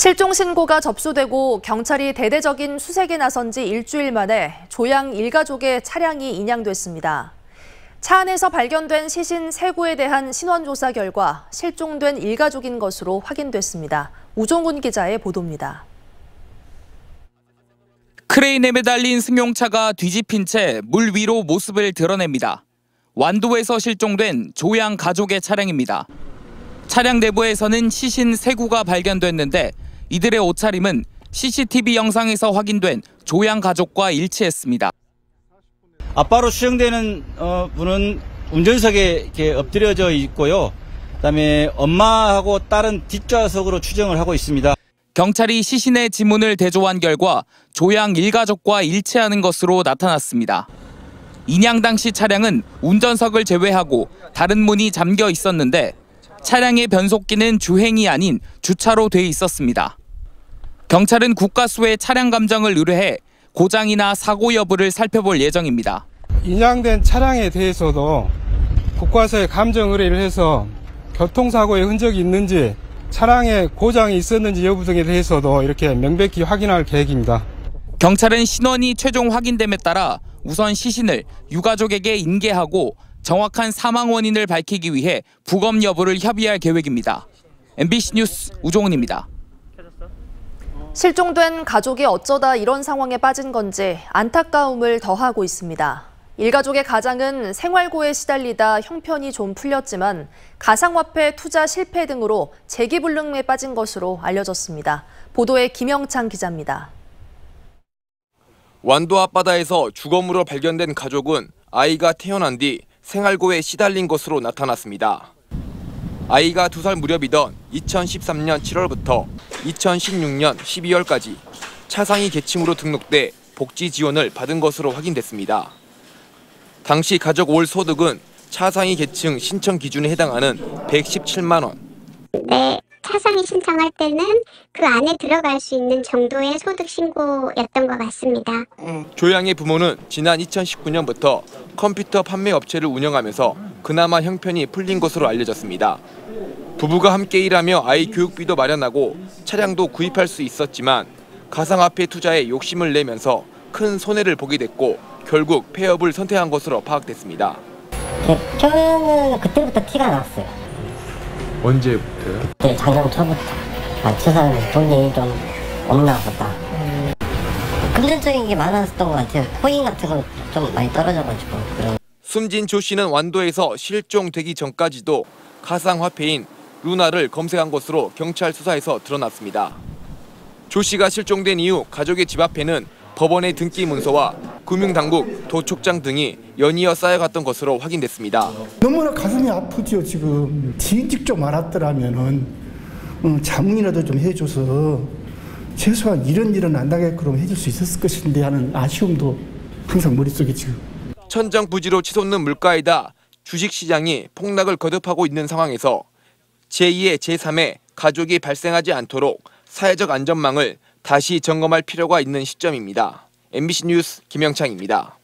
실종 신고가 접수되고 경찰이 대대적인 수색에 나선 지 일주일 만에 조양 일가족의 차량이 인양됐습니다. 차 안에서 발견된 시신 3구에 대한 신원조사 결과 실종된 일가족인 것으로 확인됐습니다. 우종훈 기자의 보도입니다. 크레인에 매달린 승용차가 뒤집힌 채 물 위로 모습을 드러냅니다. 완도에서 실종된 조양 가족의 차량입니다. 차량 내부에서는 시신 3구가 발견됐는데 이들의 옷차림은 CCTV 영상에서 확인된 조양 가족과 일치했습니다. 아빠로 추정되는 분은 운전석에 이렇게 엎드려져 있고요. 그다음에 엄마하고 딸은 뒷좌석으로 추정을 하고 있습니다. 경찰이 시신의 지문을 대조한 결과 조양 일가족과 일치하는 것으로 나타났습니다. 인양 당시 차량은 운전석을 제외하고 다른 문이 잠겨 있었는데 차량의 변속기는 주행이 아닌 주차로 돼 있었습니다. 경찰은 국가수에 차량 감정을 의뢰해 고장이나 사고 여부를 살펴볼 예정입니다. 인양된 차량에 대해서도 국가수에 감정 의뢰를 해서 교통사고의 흔적이 있는지 차량에 고장이 있었는지 여부 등에 대해서도 이렇게 명백히 확인할 계획입니다. 경찰은 신원이 최종 확인됨에 따라 우선 시신을 유가족에게 인계하고 정확한 사망 원인을 밝히기 위해 부검 여부를 협의할 계획입니다. MBC 뉴스 우종훈입니다. 실종된 가족이 어쩌다 이런 상황에 빠진 건지 안타까움을 더하고 있습니다. 일가족의 가장은 생활고에 시달리다 형편이 좀 풀렸지만 가상화폐 투자 실패 등으로 재기불능에 빠진 것으로 알려졌습니다. 보도에 김영창 기자입니다. 완도 앞바다에서 주검으로 발견된 가족은 아이가 태어난 뒤 생활고에 시달린 것으로 나타났습니다. 아이가 2살 무렵이던 2013년 7월부터 2016년 12월까지 차상위 계층으로 등록돼 복지 지원을 받은 것으로 확인됐습니다. 당시 가족 월 소득은 차상위 계층 신청 기준에 해당하는 117만 원. 네, 차상위 신청할 때는 그 안에 들어갈 수 있는 정도의 소득 신고였던 것 같습니다. 조양의 부모는 지난 2019년부터 컴퓨터 판매 업체를 운영하면서 그나마 형편이 풀린 것으로 알려졌습니다. 부부가 함께 일하며 아이 교육비도 마련하고 차량도 구입할 수 있었지만 가상화폐 투자에 욕심을 내면서 큰 손해를 보게 됐고 결국 폐업을 선택한 것으로 파악됐습니다. 처음에는 그때부터 티가 났어요. 언제부터요? 네, 작년 초부터. 세상에 돈이 좀 없나 보다. 금전적인 게 많았었던 것 같아요. 코인 같은 거 좀 많이 떨어져가지고. 숨진 조 씨는 완도에서 실종되기 전까지도 가상화폐인 루나를 검색한 것으로 경찰 수사에서 드러났습니다. 조 씨가 실종된 이후 가족의 집 앞에는 법원의 등기 문서와 금융당국, 도촉장 등이 연이어 쌓여갔던 것으로 확인됐습니다. 너무나 가슴이 아프죠. 지금 지인 직접 알았더라면은 자문이라도 좀 해줘서 최소한 이런 일은 안 나게끔 해줄 수 있었을 것인데 하는 아쉬움도 항상 머릿속에 지금. 천정부지로 치솟는 물가에다 주식시장이 폭락을 거듭하고 있는 상황에서 제2의 제3의 가족이 발생하지 않도록 사회적 안전망을 다시 점검할 필요가 있는 시점입니다. MBC 뉴스 김영창입니다.